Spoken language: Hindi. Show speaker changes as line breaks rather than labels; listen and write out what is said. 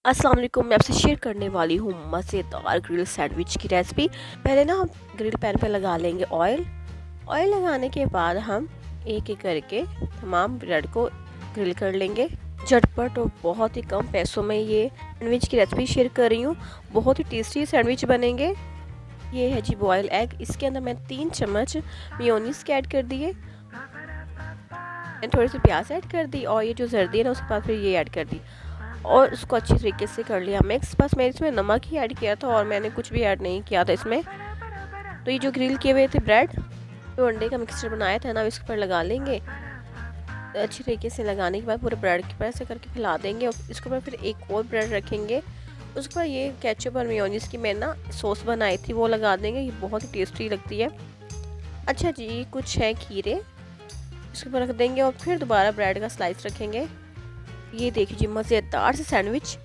अस्सलाम वालेकुम। मैं आपसे शेयर करने वाली हूँ मज़ेदार ग्रिल सैंडविच की रेसिपी। पहले ना हम ग्रिल पैन पे लगा लेंगे ऑयल लगाने के बाद हम एक एक करके तमाम ब्रेड को ग्रिल कर लेंगे। झटपट और बहुत ही कम पैसों में ये सैंडविच की रेसिपी शेयर कर रही हूँ। बहुत ही टेस्टी सैंडविच बनेंगे। ये है जी बॉयल एग। इसके अंदर मैं 3 चम्मच मेयोनीज के ऐड कर दिए, थोड़ी सी प्याज ऐड कर दी और ये जो जर्दी है ना उसके बाद फिर ये ऐड कर दी और उसको अच्छी तरीके से कर लिया मिक्स। बस मैंने इसमें नमक ही ऐड किया था और मैंने कुछ भी ऐड नहीं किया था इसमें। तो ये जो ग्रिल किए हुए थे ब्रेड, जो अंडे का मिक्सचर बनाया था ना, इसके ऊपर लगा लेंगे। तो अच्छी तरीके से लगाने के बाद पूरे ब्रेड के ऊपर ऐसे करके फैला देंगे और इसके ऊपर फिर एक और ब्रेड रखेंगे। उसके बाद ये केचप और मेयोनीज की मैंने ना सॉस बनाई थी वो लगा देंगे। ये बहुत ही टेस्टी लगती है। अच्छा जी, कुछ है खीरे, इसके ऊपर रख देंगे और फिर दोबारा ब्रेड का स्लाइस रखेंगे। ये देखिए जी मज़ेदार से सैंडविच